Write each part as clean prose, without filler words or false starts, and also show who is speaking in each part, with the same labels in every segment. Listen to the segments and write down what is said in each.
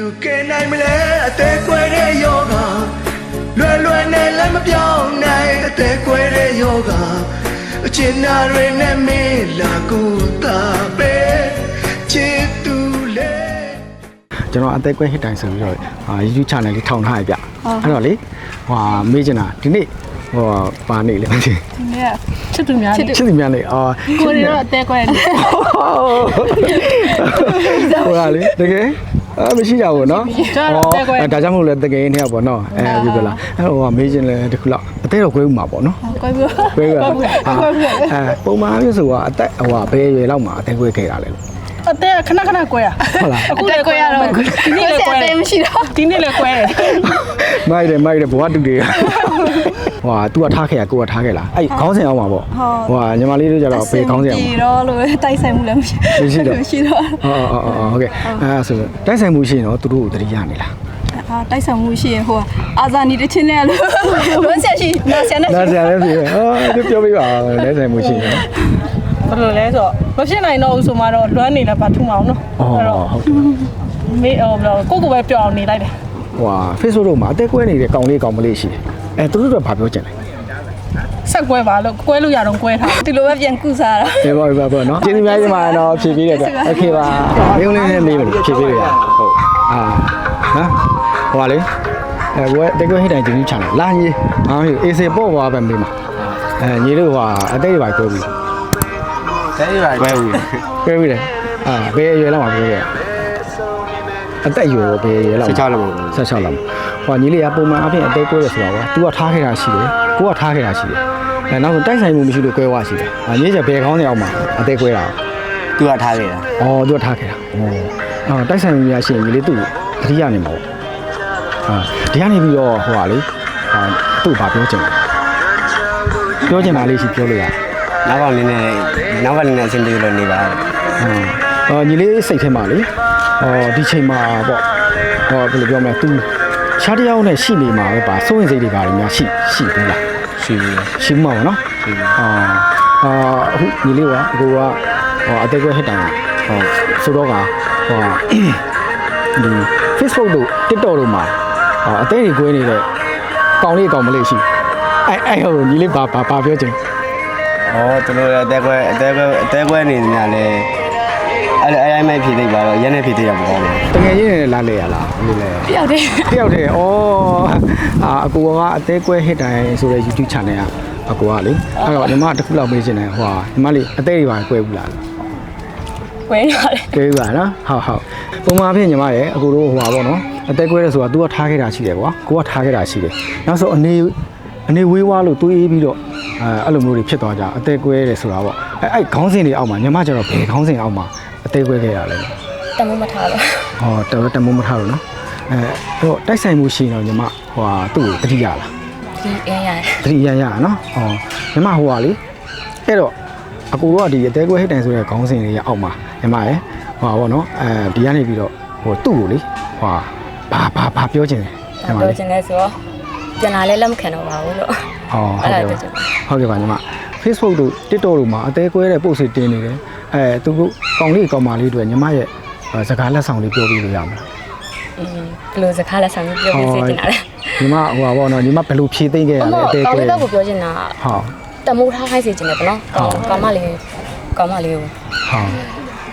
Speaker 1: သူကဲနိုင်မလဲအသေးကွဲတဲ့ယောဂလွယ်နဲ့လည်းမပြောင်းနိုင်အသေးကွဲတဲ့ယောဂအချင်နာတွေနဲ့မေးလာကိုတာပဲချစ်သူလေကျွန်တော်အသေးကွဲဟစ်တိုင်းဆိုပြီးတော့YouTube channel လေးထောင်ထားရပြအဲ့တော့လေမေးချင်တာဒီနေ့ပါနေလေမသိ
Speaker 2: ဒီနေ့ချစ်သူများ
Speaker 1: ချစ်သူများနေ
Speaker 2: ကိုရီတော့အသေးကွဲနေ
Speaker 1: ဟိုကလေတကယ်မရှိကြဘူးเนาะဒါကြောင့်မလို့လဲတကယ်နေရပေါ့เนาะဒီကလာမေးချင်လဲတခုလောက်အသေးတော့ကွဲဥမှာပေါ့เนาะ
Speaker 2: ကွဲပြီး
Speaker 1: ပုံမှန်မျိုးဆိုအသက်ဘယ်ရွယ်လောက်မှာအသေးကွဲခဲ့တာလဲ
Speaker 2: အသေးခဏကွဲရ
Speaker 1: ဟုတ်လား
Speaker 2: အခုလည်းကွဲရတော့ဒီနေ့လည်းကွဲမရှိတော့ဒီနေ့လည်းကွဲ
Speaker 1: မိုက်တယ်ဘဝတူတယ်तू ကထားခဲ့ရကိုကထားခဲ့လားအဲ့ခေါင်းစဉ်အောင်ပါပေါ့ညီမလေးတို့ကြတော့ဘေးခေါင်းစဉ်အောင်
Speaker 2: ပြီတော့လို့တိုက်ဆိုင်မှုလည်းမရှိတော့
Speaker 1: ဟုတ်ကဲ့အဲ့ဆိုတိုက်ဆိုင်မှုရှိရင်တော့သူတို့ကိုတတိယနေလား
Speaker 2: တိုက်ဆိုင်မှုရှိရင်အာဇာနီတချင်းနဲ့လို့ဘယ်ဆက်ရှိနာဆန်နဲ့
Speaker 1: ဒီပြောပြပါတိုက်ဆိုင်မှုရှိရင်
Speaker 2: ဘယ်လိုလဲဆိုတော့မဖြစ်နိုင်တော့ဘူးဆိုမှတော့လွမ်းနေလည်းပါထူမအောင်နော်
Speaker 1: အဲ့တော့ဟုတ်
Speaker 2: မေးကိုပဲပြောင်းနေလိုက်တယ်
Speaker 1: Facebook တို့မှာအသက်ကွဲနေတဲ့ကောင်လေးကောင်မလေးရှိတယ်သူတို့ကဘာပြောချင်လဲ
Speaker 2: ဆက်ကွဲပါလို့ကွဲလို့ရတော့ကွဲထားဒီလိုပဲပြန်ကုစားတာ
Speaker 1: ပဲပေါ့နော်ကျေးဇူးများကြီးပါတော့ဖြည့်ပေးတဲ့အတွက်โอเคပါမျိုးလေးနဲ့မေးမယ်ဖြည့်ပေးရဟုတ်နော်လေဘွယ်တက်ကွဲဟိတိုင်းဒီချာလာညီအေးစေပေါ့ပါပဲမေးမှာညီတို့အသက်ရပါကွဲပြီ
Speaker 3: တဲ့ရပါကွဲပြီ
Speaker 1: တယ်ဘယ်အရွယ်လောက်မှာကွဲရအသက်အရွယ်ဘယ်အရွယ်လောက်
Speaker 3: 16လောက်
Speaker 1: 16လောက်ညီလေးကပုံမှန်အပြင်အသေးကွဲတယ်ဆိုတော့သူကထားခဲ့တာရှိတယ်ကိုကထားခဲ့တာရှိတယ်နောက်တိုက်ဆိုင်မှုမရှိလို့ကွဲသွားရှိတယ်ညီကျဘယ်ခေါင်းနေအောင်မှာအသေးကွဲတာ
Speaker 3: သူကထားခဲ့တာ
Speaker 1: သူကထားခဲ့တာတိုက်ဆိုင်မှုများရှိရင်ညီလေးသူ့တတိယနေမှာပေါ့ဒီကနေပြီးတော့သူ့ဘာပြောချင်လဲပြောချင်တာလေးရှိပြောလို့ရ
Speaker 3: နောက်ကလည်းအဆင်ပြေလို့နေပါ
Speaker 1: ညီလေးစိတ်ထဲမှာလေဒီချိန်မှာပေါ့ဘယ်လိုပြောမလဲသူရှားတယောက်နဲ့ရှိနေမှာပဲပါစိုးရင်စိတ်တွေပါတယ်များရှိဘူးလားရှိမှာပေါ့နော်အခုညီလေးကအကိုကအသေးကွဲဟစ်တိုင်ဆိုတော့ဒီ Facebook တို့ TikTok တို့မှာအသေးတွေကွဲနေတဲ့ကောင်လေးကောင်မလေးရှိအဲ့ညီလေးဘာပြောချင်
Speaker 3: သူတို့လည်းအသေးကွဲနေနေတယ်အဲ့မဲ့ဖြည့်သိပါတော့ရက်နဲ့ဖြည့်သိရမှာပေါ့
Speaker 1: တကယ်ရင်းနဲ့လာလေရလားဘယ်လိုလဲ
Speaker 2: တယောက်တည်း
Speaker 1: အကိုကအသေးကွဲဟစ်တိုင်ဆိုတဲ့ YouTube channel ကအကိုကလေအဲ့တော့ညီမတစ်ခုလောက်မေးချင်တယ်ညီမလေးအသေးတွေပါကွဲဘူးလား
Speaker 2: ကွဲရတယ်
Speaker 1: ကွဲပါနော်ဟုတ်ပုံမှန်အဖြစ်ညီမရဲ့အကိုတို့ပေါ့နော်အသေးကွဲတယ်ဆိုတာ तू ကထားခဲ့တာရှိတယ်ကွာကိုကထားခဲ့တာရှိတယ်နောက်ဆိုအနေဝေးွားလို့တွေးပြီးတော့အဲ့လိုမျိုးတွေဖြစ်သွားကြအသေးကွဲတယ်ဆိုတာပေါ့အဲ့ခေါင်းစဉ်တွေအောက်မှာညီမကျတော့ဘယ်ခေါင်းစဉ်အောက်မှာအသေးကွဲခဲ့ရလဲ
Speaker 2: တမိုးမထားလို့
Speaker 1: တမိုးမထားလို့နော်တော့တိုက်ဆိုင်မှုရှိရင်တော့ညီမသူ့ကိုတတိယလားတတိယရနော်ညီမလေအဲ့တော့အကူတော့ဒီအသေးကွဲဟစ်တိုင်ဆိုတဲ့ခေါင်းစဉ်တွေရအောက်မှာညီမရဲ့ပေါ့နော်ဒီကနေပြီးတော့သူ့ကိုလေဘာပြောချင်လဲ
Speaker 2: ပြောချင်လဲဆိုတော့ပြန်လာလဲလက်မခံတော့ပါဘူးလို့
Speaker 1: ဟုတ်ကဲ့ပါညီမ Facebook တို့ TikTok တို့မှာအသေးကွဲတဲ့ post တွေတင်နေတယ်သူကောင်လေးကောင်မလေးတွေညီမရဲ့စကားလက်ဆောင်လေးပြောပြလို့ရမလား
Speaker 2: ဘယ်လိုစကားလက်ဆောင်လေးပြောပြစေချင်တာလဲ
Speaker 1: ညီမပေါ့နော်ညီမဘယ်လိုဖြည့်သိမ့်ခဲ့ရလဲအသေးကွဲ
Speaker 2: ကောင်လေးကိုပြောချင်တာတမိုးထားခိုင်းစေချင်တယ်ပေါ့နော်ကောင်မလေးကို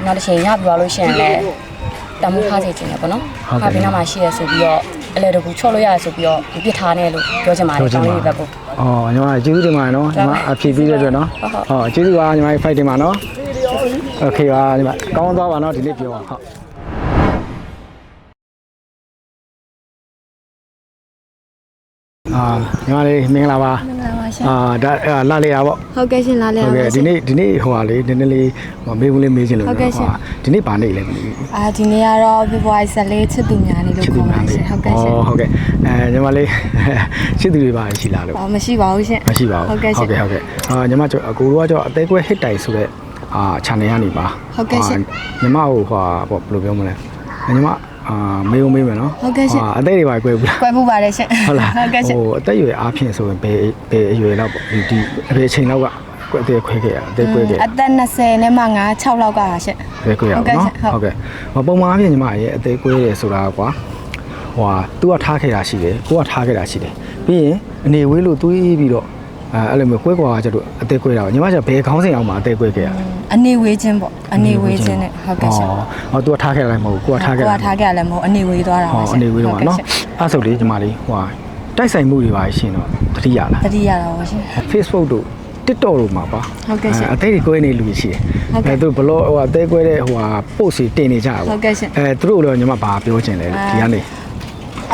Speaker 2: နောက်တစ်ချိန်ရပြသွားလို့ရှိရင်လည်းတမိုးထားစေချင်တယ်ပေါ့နော်ဘေးနားမှာရှိရဆိုပြီးတော့အလဲတကူချော့လို့ရဆိုပြီးတော့ပြစ်ထားနေလို့ပြောချင်ပါတယ်ကောင်လေးဘက်ကို
Speaker 1: ညီမကျေးဇူးတင်ပါတယ်နော်ညီမအဖြည့်ပြီးတဲ့အတွက်နော်ကျေးဇူးပါညီမ fight တင်ပါနော်โอเคပါညီမကောင်းသွားပါနော်ဒီနေ့ပြောပါဟုတ်ညီမလေးမင်္ဂလာပါ
Speaker 2: ရှင်
Speaker 1: ဒါလာလေရပေါ့
Speaker 2: ဟုတ်ကဲ့ရှင်လာလေရ
Speaker 1: ဟုတ်ကဲ့ဒီနေ့လေနည်းနည်းလေးမေးခွန်းလေးမေးချင်လို့ဒီနေ့ဘာနေလဲ
Speaker 2: ဒီနေ့ကတော့ဖေဖော်ဝါရီ14ချစ်သူများနေလို့ခေါ်ပါတယ်ရှင်ဟုတ်ကဲ့ရှင်
Speaker 1: ဟုတ်ကဲ့ညီမလေးချစ်သူတွေပါရှိလားလို့
Speaker 2: မရှိပါဘူးရှင်
Speaker 1: မရှိပါဘူးဟုတ်ကဲ့ညီမအကိုတို့ကအသေးကွဲဟစ်တိုင်ဆိုတဲ့channel ကနေပါ
Speaker 2: ဟုတ်ကဲ့ရှင်
Speaker 1: ညီမကိုဘယ်လိုပြောမလဲညီမမေးမယ်နော်
Speaker 2: ဟုတ်ကဲ့ရှင်
Speaker 1: အသက်တွေပါကွဲဘူးလား
Speaker 2: ကွဲမှုပါတယ်ရှင်
Speaker 1: ဟုတ်လားဟုတ်ကဲ့ရှင်အသက်အရွယ်အားဖြင့်ဆိုရင်ဘယ်အရွယ်လောက်ပေါ့ဒီဘယ်အချိန်လောက်က
Speaker 4: အသေးခွဲခဲ့ရအသေးခွဲခဲ့
Speaker 2: အသက်20နဲ့မှ6လောက်ကပါရှင့်
Speaker 4: အသေးခွဲရပါနော်ဟုတ်ကဲ့ပုံမှန်အပြင်ညီမရဲ့အသေးခွဲတယ်ဆိုတာကွာဟိုသူကထားခဲ့တာရှိတယ်ကိုကထားခဲ့တာရှိတယ်ပြီးရင်အနေဝေးလို့တွေးပြီးတော့အဲ့လိုမျိုးကွဲကွာကျတော့အသေးခွဲတာညီမကျဘယ်ခေါင်းစဉ်အောင်မှာအသေးခွဲခဲ့ရလဲ
Speaker 2: အနေဝေးခြင်းပေါ့အနေဝေးခြင်းနဲ့ဟုတ်ကဲ့ရှင့်
Speaker 4: ဟောသူကထားခဲ့လိုက်မဟုတ်ကိုကထားခဲ့
Speaker 2: ကိုကထားခဲ့လည်းမဟုတ်အနေဝေးသွားတာပါရှင့်
Speaker 4: အနေဝေးတော့နော်အဲ့ဆိုလေညီမလေးဟိုတိုက်ဆိုင်မှုတွေပါရှင်တော့တတိယလား
Speaker 2: တတိယတာပါရှင့်
Speaker 4: Facebook တို့ TikTok တို့မှာပါ
Speaker 2: ဟုတ်ကဲ့ရှင့်
Speaker 4: အသေးတွေကွဲနေလူရှိတယ်
Speaker 2: ဟုတ်ကဲ့
Speaker 4: သူဘလော့ဟိုအသေးကွဲတဲ့ဟိုpost တွေတင်နေကြတာ
Speaker 2: ဟုတ်ကဲ့ရှင့်
Speaker 4: သူတို့လည်းညီမဘာပြောချင်လဲဒီကနေ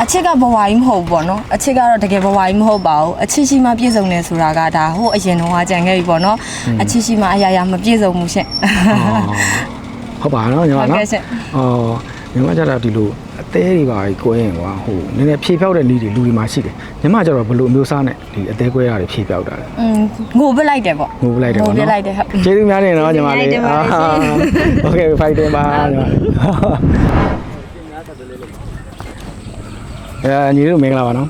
Speaker 2: အချစ်ကဘဝကြီးမဟုတ်ဘူးပေါ့နော်အချစ်ကတော့တကယ်ဘဝကြီးမဟုတ်ပါဘူးအချစ်ရှိမှပြည့်စုံတယ်ဆိုတာကဒါဟိုအရင်တော့ကြံခဲ့ပြီပေါ့နော်အချစ်ရှိမှအရာရာမပြည့်စုံဘူးရှင့်
Speaker 4: ဟုတ်ပါနော်ညီမ
Speaker 2: ဟုတ်
Speaker 4: နော်
Speaker 2: ကဲ့ရှင့်
Speaker 4: ညီမကျတော့ဒီလိုအသေးတွေပါကွဲရင်ကွာဟိုနည်းနည်းဖြေဖြောက်တဲ့နည်းတွေလူတွေမှာရှိတယ်ညီမကျတော့ဘယ်လိုမျိုးစားနဲ့ဒီအသေးကွဲရတယ်ဖြေဖြောက်တာလဲ
Speaker 2: ငိုပစ်လိုက်တယ်ပေါ့
Speaker 4: ငိုပလိုက်တယ်ပေါ့နော်
Speaker 2: ငိုပစ်လိုက်တယ်ဟုတ်
Speaker 4: ကျေးဇူးများနေနော်ညီမလေး
Speaker 2: ကျေးဇူးများတင်ပါတယ်ရှင်
Speaker 4: โอเคဖိုက်တင်ပါညီမလေးညီတို့မင်္ဂလာပါနော်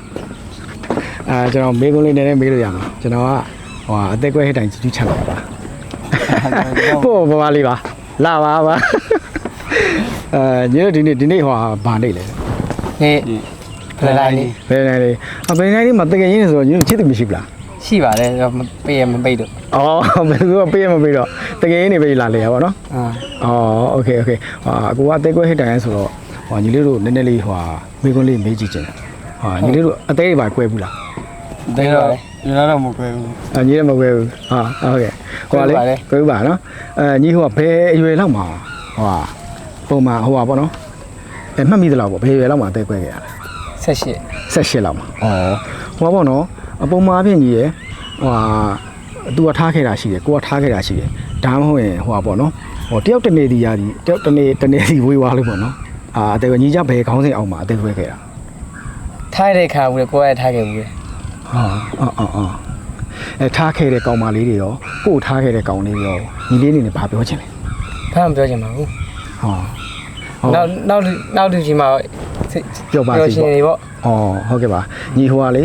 Speaker 4: ကျွန်တော်မေးခွန်းလေးနည်းနည်းမေးလို့ရမှာကျွန်တော်ကဟိုအသက်ကွဲဟစ်တိုင်ကြည့်ချင်ပါပါပို့ပါလေးပါလာပါပါညီတို့ဒီနေ့ဟိုဘာနေလဲ
Speaker 3: ဟေးဖလိုင်းလေး
Speaker 4: ဘယ်နေလဲဘယ်နေလဲမှာတကယ်ရင်းနေဆိုတော့ညီတို့ချစ်သူမရှိဘူးလား
Speaker 3: ရှိပါတယ်ပေးရမပေးတော့
Speaker 4: အော်ဘယ်လိုပေးရမပေးတော့တကယ်ရင်းနေပဲလာလေရပါတော့ โอเคအကိုကအသေးကွဲဟစ်တိုင်ဆိုတော့ညီလေးတို့နည်းနည်းလေးမေးခွန်းလေးမေးကြည့်ချင်တယ်ညီလေးတို့အသေးတွေပါကွဲဘူးလား
Speaker 3: သေးတော့ကျွန်တော်တော့မကွဲဘူး
Speaker 4: ညီလည်းမကွဲဘူးဟုတ်ကဲ့ဟိုလေကွဲဘူးပါနော်ညီဘယ်အရွယ်လောက်မှာပုံမှန်ပေါ့နော်မှတ်မိသလားပေါ့ဘယ်အရွယ်လောက်မှာအသေးကွဲခဲ့ရလဲ 18လောက်မှာပေါ့နော်ပုံမှန်အဖြစ်ညီရယ်သူကထားခဲ့တာရှိတယ်ကိုကထားခဲ့တာရှိတယ်ဒါမှမဟုတ်ရင်ပေါ့နော်တယောက်တနေဒီရာဒီတယောက်တနေစီဝေးွားလို့ပေါ့နော်အသေးညီကြဘယ်ခေါင်းစဉ်အောင်မှာအသေးကွဲခဲ့တာ
Speaker 3: ထားတဲ့ခါဘူးကိုယ်ကထားခဲ့ဘူးလေ
Speaker 4: ထားခဲ့တဲ့ကောင်မလေးတွေရောကို့ထားခဲ့တဲ့ကောင်လေးတွေရောညီလေးနေနဲ့ဘာပြောချင်လဲ
Speaker 3: ဘာမှပြောချင်ပါဘူး နောက်တစ်ချိန်မှာ
Speaker 4: ပြောပါစီ
Speaker 3: ရှင်တွေပေါ့
Speaker 4: ဟုတ်ကဲ့ပါညီဟိုကလေ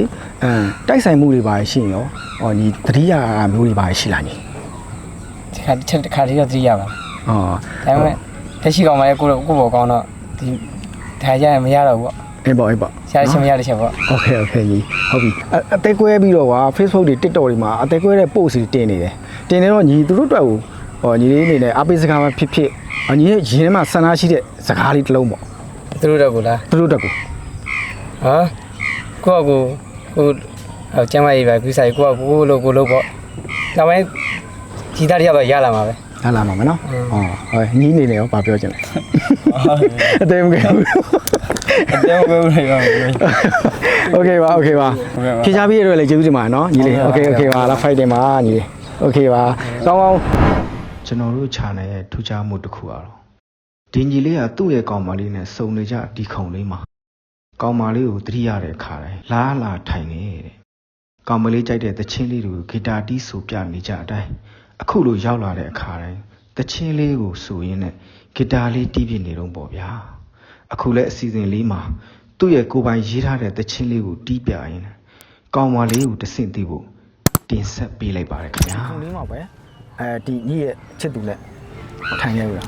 Speaker 4: တိုက်ဆိုင်မှုတွေပါရှိရင်ရောညီတတိယမျိုးတွေပါရှိလားညီ
Speaker 3: ဒီခါလေးတော့သိရပါ
Speaker 4: ဒါ
Speaker 3: ဒါပေမဲ့တက်ရှိကောင်မလေးကိုဘောကောင်းတော့ဒီထားရမရတော့ဘူး
Speaker 4: အေးပေါ့
Speaker 3: ရှားချင်မရတဲ့ချက်ပေါ့
Speaker 4: โอเคညီဟုတ်ပြီအသေးကွဲပြီးတော့Facebook တွေ TikTok တွေမှာအသေးကွဲတဲ့ post တွေတင်နေတယ်တင်နေတော့ညီသူတို့အတွက်ကိုညီလေးအနေနဲ့အပိစကားမှဖြစ်ညီရဲ့ရင်ထဲမှာဆန္ဒရှိတဲ့စကားလေးတစ်လုံးပေါ့
Speaker 3: သူတို့တော့ကိုလား
Speaker 4: သူတို့တက်ကို
Speaker 3: ကိုကျမ်းမရေးပါကူဆိုင်ကိုလို့ပေါ့ဒါပေမဲ့ဒီသားတယောက်တော့ရလာမှာပဲ
Speaker 4: လာလာမှာမနော်ဟုတ်ညီနေနေရောဘာပြောချင်လဲအသေးမကဘူး
Speaker 3: အတဲမပဲဘူးလေပါ
Speaker 4: โอเคပါဖြေချပြီးရတော့လေကျေးဇူးတင်ပါတယ်နော်ညီလေးโอเคပါလာဖိုက်တင်ပါညီလေးโอเคပါကောင်းကျွန်တော်တို့ channel ရဲ့ထူးခြားမှုတစ်ခုကတော့ဒီညီလေးကသူ့ရဲ့ကောင်မလေးနဲ့စုံနေကြဒီခုံလေးမှာကောင်မလေးကိုတတိရတဲ့အခါတိုင်းလာထိုင်နေတဲ့ကောင်မလေးကြိုက်တဲ့သချင်းလေးတွေကိုဂီတာတီးဆိုပြနေကြအတိုင်းအခုလိုရောက်လာတဲ့အခါတိုင်းသချင်းလေးကိုဆိုရင်းနဲ့ဂီတာလေးတီးပြနေတော့ပေါ့ဗျာအခုလဲအစီအစဉ်လေးမှာသူ့ရဲ့ကိုယ်ပိုင်ရေးထားတဲ့သချင်းလေးကိုတီးပြရင်းကောင်မလေးကိုတဆင့်တီးဖို့တင်ဆက်ပေးလိုက်ပါတယ်ခင်ဗျာဒီမှာပဲဒီညီရဲ့ချစ်သူနဲ့ထိုင်ရပြီ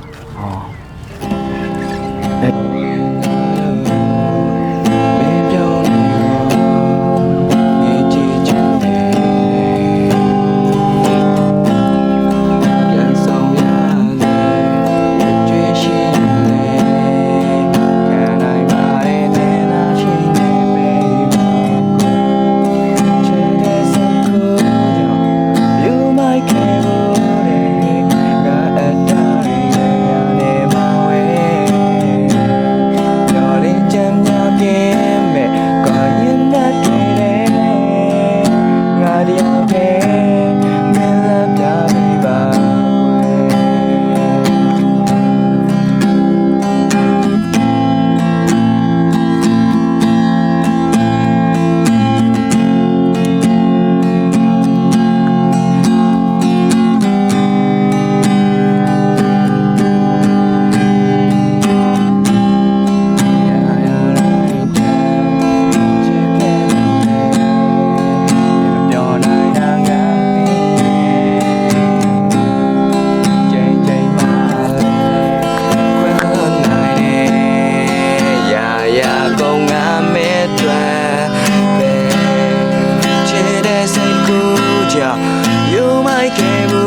Speaker 3: ယူမိုက်ခဲ့မှု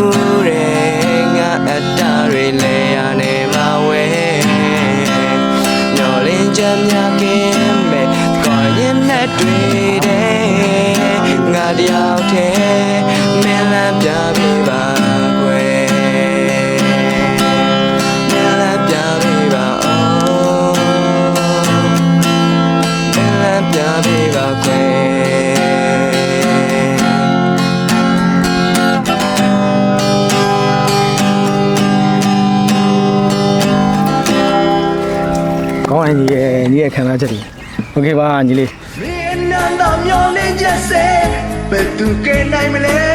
Speaker 3: တဲ့ငါအတ္တတွေလဲရနေမှာဝဲညော်လင်းချမ်းများကင်းမဲ့ခေါ်ရင်နဲ့တွေ့တယ်ငါတယောက်တည်းမင်းလမ်းပြပေးပါကွယ်မင်းလမ်းပြပေးပါမင်းလမ်းပြပေးပါကွယ်
Speaker 4: ကောင်းရင်ညီရဲ့ခံစားချက်တွေโอเคပါညီလေး
Speaker 1: မင်းနာတော့မျောလင်းချက်စေဘယ်သူကဲနိုင်မလဲ